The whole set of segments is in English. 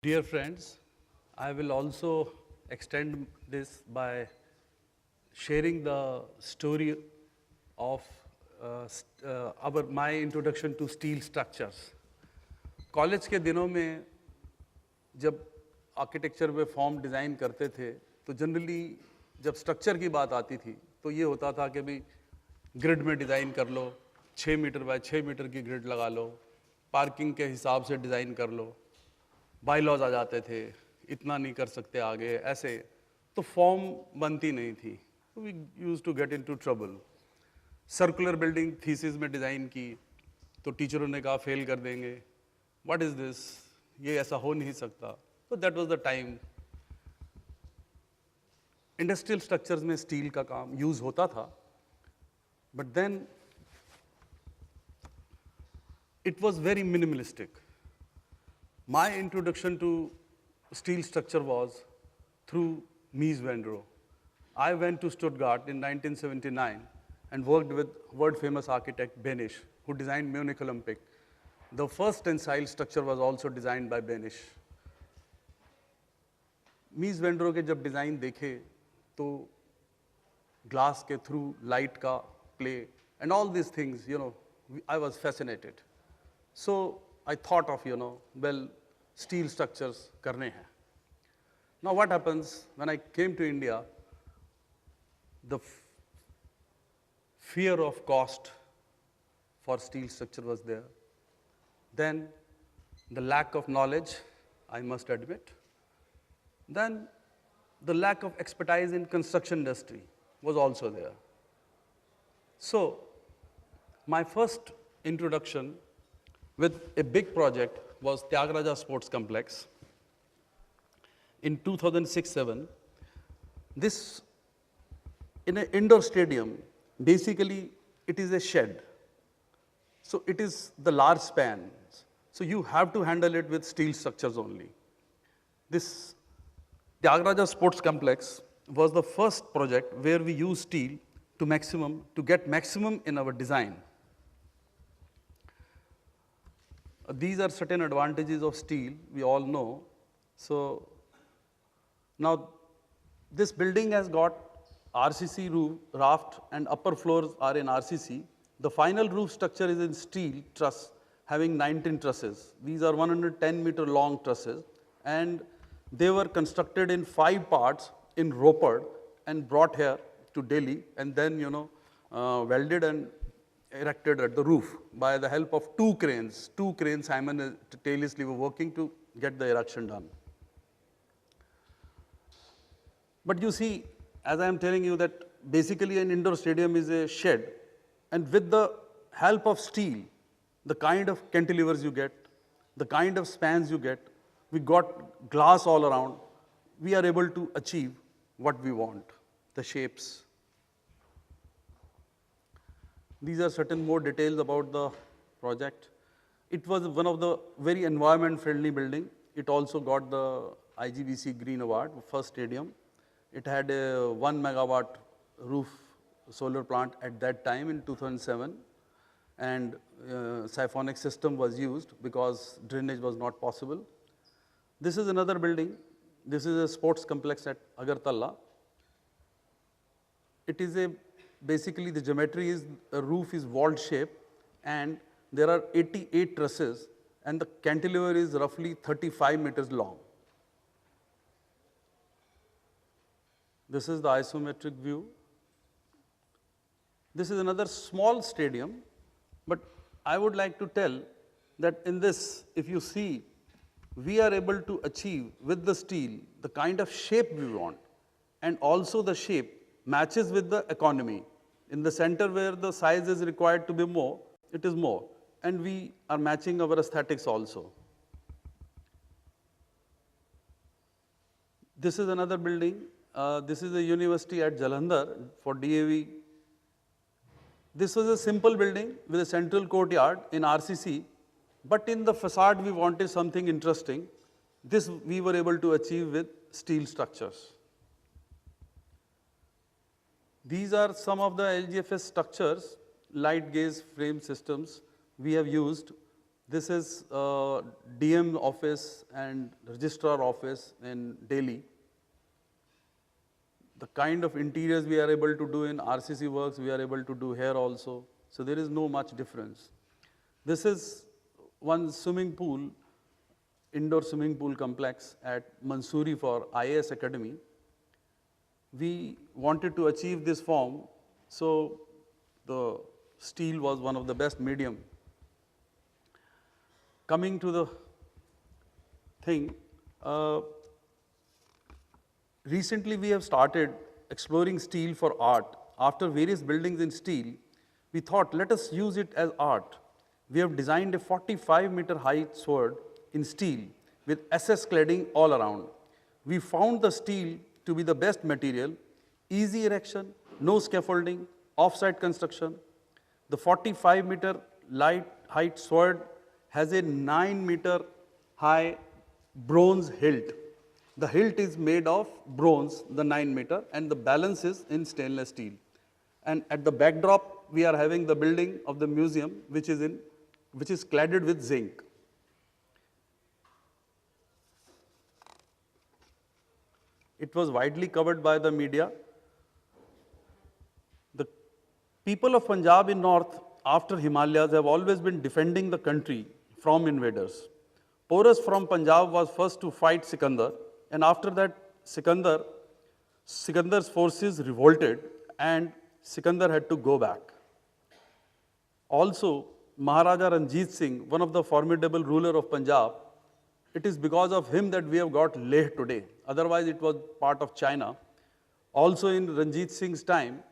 Dear friends, I will also extend this by sharing the story of my introduction to steel structures. College के दिनों में जब architecture में form design करते थे तो जनरली जब स्ट्रक्चर की बात आती थी तो ये होता था कि भाई ग्रिड में डिज़ाइन कर लो, 6 मीटर बाय 6 मीटर की ग्रिड लगा लो, पार्किंग के हिसाब से डिज़ाइन कर लो, बाईलॉज आ जाते थे, इतना नहीं कर सकते आगे, ऐसे तो फॉर्म बनती नहीं थी. We used to get into trouble. Circular building thesis में डिज़ाइन की तो टीचरों ने कहा फेल कर देंगे, व्हाट इज़ दिस, ये ऐसा हो नहीं सकता. तो that was the time. Industrial structures में स्टील का काम यूज होता था, but then it was very minimalistic. My introduction to steel structure was through Mies van der Rohe. I went to Stuttgart in 1979 and worked with world-famous architect Benisch, who designed Munich Olympic. The first tensile structure was also designed by Benisch. Mies van der Rohe के जब design देखे तो glass के through light का play and all these things, I was fascinated. So I thought of, well, steel structures karne hain. Now what happens when I came to India, the fear of cost for steel structure was there. Then the lack of knowledge, I must admit. Then the lack of expertise in construction industry was also there. So my first introduction with a big project was Tyagaraja Sports Complex. In 2006-07, this, in an indoor stadium, basically it is a shed. So it is the large span. So you have to handle it with steel structures only. This Tyagaraja Sports Complex was the first project where we used steel to get maximum in our design. These are certain advantages of steel, we all know. So now this building has got RCC roof, raft, and upper floors are in RCC. The final roof structure is in steel truss having 19 trusses. These are 110-meter long trusses, and they were constructed in 5 parts in Ropar and brought here to Delhi, and then welded and erected at the roof by the help of 2 cranes. 2 cranes simultaneously were working to get the erection done. But you see, as I am telling you, that basically an indoor stadium is a shed, and with the help of steel, the kind of cantilevers you get, the kind of spans you get, we got glass all around, we are able to achieve what we want, the shapes. These are certain more details about the project. It was one of the very environment-friendly building. It also got the IGBC Green Award, first stadium. It had a 1 megawatt roof solar plant at that time in 2007, and siphonic system was used because drainage was not possible. This is another building. This is a sports complex at Agartala. It is basically the geometry is, a roof is walled shape, and there are 88 trusses, and the cantilever is roughly 35 meters long. This is the isometric view. This is another small stadium, but I would like to tell that in this, if you see, we are able to achieve with the steel the kind of shape we want, and also the shape matches with the economy. In the center where the size is required to be more, it is more. And we are matching our aesthetics also. This is another building. This is a university at Jalandhar for DAV. This was a simple building with a central courtyard in RCC, but in the facade we wanted something interesting. This we were able to achieve with steel structures. These are some of the LGFS structures, light gauge frame systems we have used This is DM office and registrar office in Delhi. The kind of interiors we are able to do in RCC works, we are able to do here also. So there is no much difference. This is one swimming pool, indoor swimming pool complex at Mansoori for IAS Academy. We wanted to achieve this form, so the steel was one of the best medium. Coming to the thing, recently we have started exploring steel for art. After various buildings in steel, we thought, let us use it as art. We have designed a 45-meter high sword in steel with SS cladding all around. We found the steel to be the best material, easy erection, no scaffolding, off-site construction. The 45-meter height sword has a 9-meter high bronze hilt. The hilt is made of bronze, the 9-meter, and the balance is in stainless steel. And at the backdrop, we are having the building of the museum, which is cladded with zinc. It was widely covered by the media. The people of Punjab in north, after Himalayas, have always been defending the country from invaders. Porus from Punjab was first to fight Sikandar, and after that, Sikandar's forces revolted, and Sikandar had to go back. Also, Maharaja Ranjit Singh, one of the formidable ruler of Punjab, it is because of him that we have got Leh today. Otherwise, it was part of China. Also, in Ranjit Singh's time,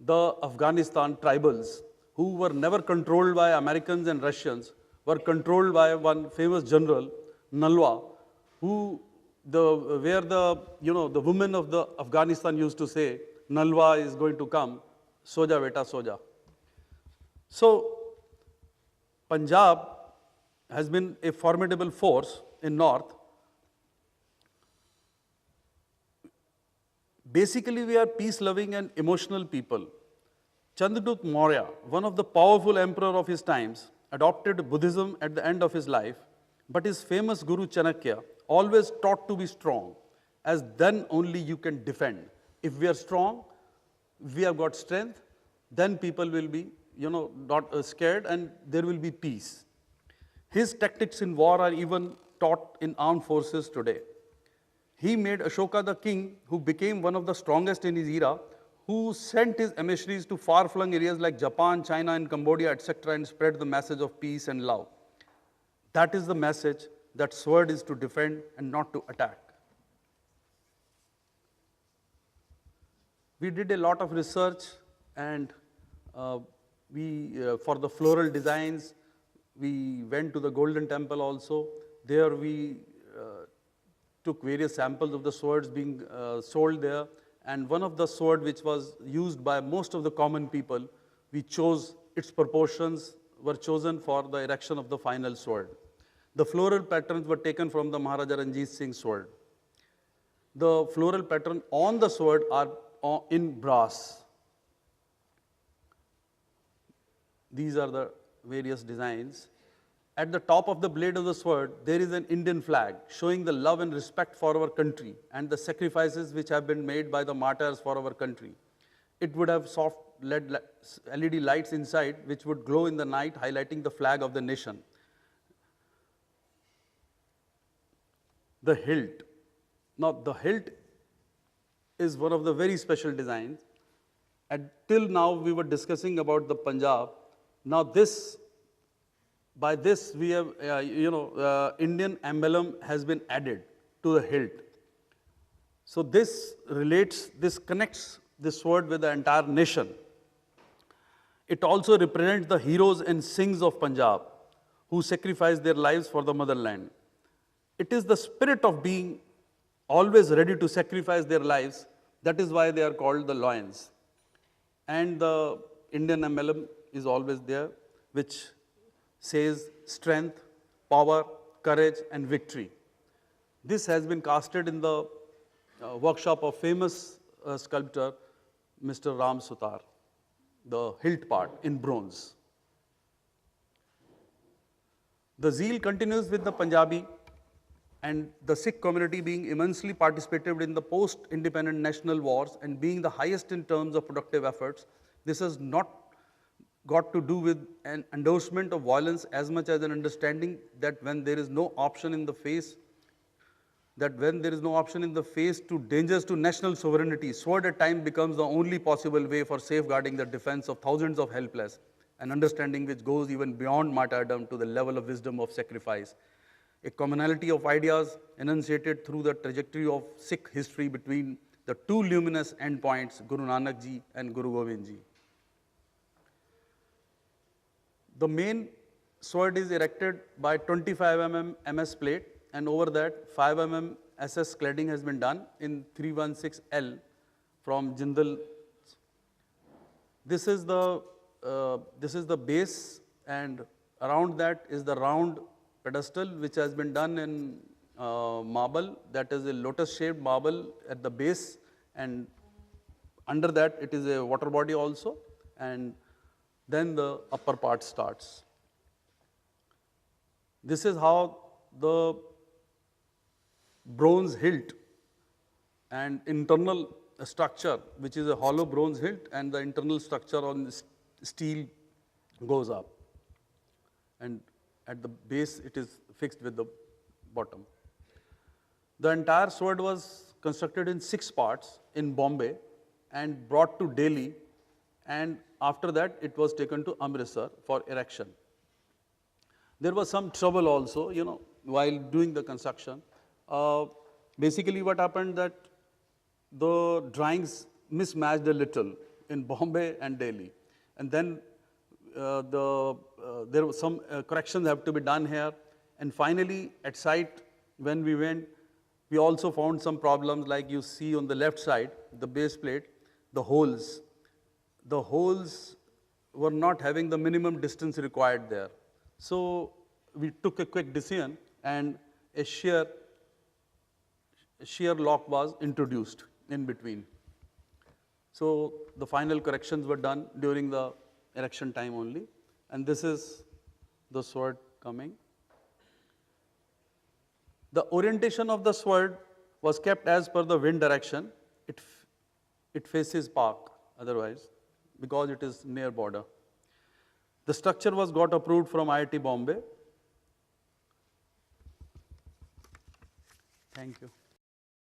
the Afghanistan tribals, who were never controlled by Americans and Russians, were controlled by one famous general, Nalwa, where the women of the Afghanistan used to say, Nalwa is going to come, soja beta soja. So, Punjab has been a formidable force in north. Basically, we are peace-loving and emotional people. Chandragupta Maurya, one of the powerful emperor of his times, adopted Buddhism at the end of his life, but his famous Guru Chanakya always taught to be strong, as then only you can defend. If we are strong, we have got strength, then people will be, not scared, and there will be peace. His tactics in war are even taught in armed forces today. He made Ashoka the king, who became one of the strongest in his era, who sent his emissaries to far-flung areas like Japan, China, and Cambodia, etc., and spread the message of peace and love. That is the message, that sword is to defend and not to attack. We did a lot of research, and for the floral designs, we went to the Golden Temple also. There we took various samples of the swords being sold there. And one of the sword which was used by most of the common people, we chose, its proportions were chosen for the erection of the final sword. The floral patterns were taken from the Maharaja Ranjit Singh sword. The floral pattern on the sword are in brass. These are the various designs. At the top of the blade of the sword, there is an Indian flag showing the love and respect for our country and the sacrifices which have been made by the martyrs for our country. It would have soft LED lights inside which would glow in the night, highlighting the flag of the nation. The hilt. Now, the hilt is one of the very special designs. Till now, we were discussing about the Punjab. Now, by this, we have, Indian emblem has been added to the hilt. So this connects this sword with the entire nation. It also represents the heroes and Singhs of Punjab who sacrificed their lives for the motherland. It is the spirit of being always ready to sacrifice their lives. That is why they are called the lions. And the Indian emblem is always there, which says strength, power, courage, and victory. This has been casted in the workshop of famous sculptor, Mr. Ram Sutar, the hilt part in bronze. The zeal continues with the Punjabi and the Sikh community being immensely participative in the post-independent national wars and being the highest in terms of productive efforts. This has not got to do with an endorsement of violence as much as an understanding that when there is no option in the face to dangers to national sovereignty, sword at times becomes the only possible way for safeguarding the defense of thousands of helpless, an understanding which goes even beyond martyrdom to the level of wisdom of sacrifice. A commonality of ideas enunciated through the trajectory of Sikh history between the two luminous endpoints, Guru Nanak Ji and Guru Gobind Ji. The main sword is erected by 25 mm MS plate, and over that 5 mm SS cladding has been done in 316L from Jindal. This is the base, and around that is the round pedestal which has been done in marble. That is a lotus-shaped marble at the base, and under that it is a water body also, and then the upper part starts. This is how the bronze hilt and internal structure, which is a hollow bronze hilt, and the internal structure on the steel goes up. And at the base, it is fixed with the bottom. The entire sword was constructed in 6 parts in Bombay and brought to Delhi, and after that, it was taken to Amritsar for erection. There was some trouble also, while doing the construction. Basically, what happened that the drawings mismatched a little in Bombay and Delhi, and then there was some corrections have to be done here, and finally at site when we went, we also found some problems, like you see on the left side, the base plate, the holes were not having the minimum distance required there. So we took a quick decision, and a shear lock was introduced in between. So the final corrections were done during the erection time only, and this is the sword coming. The orientation of the sword was kept as per the wind direction. It faces park otherwise, because it is near border. The structure was got approved from IIT Bombay. Thank you.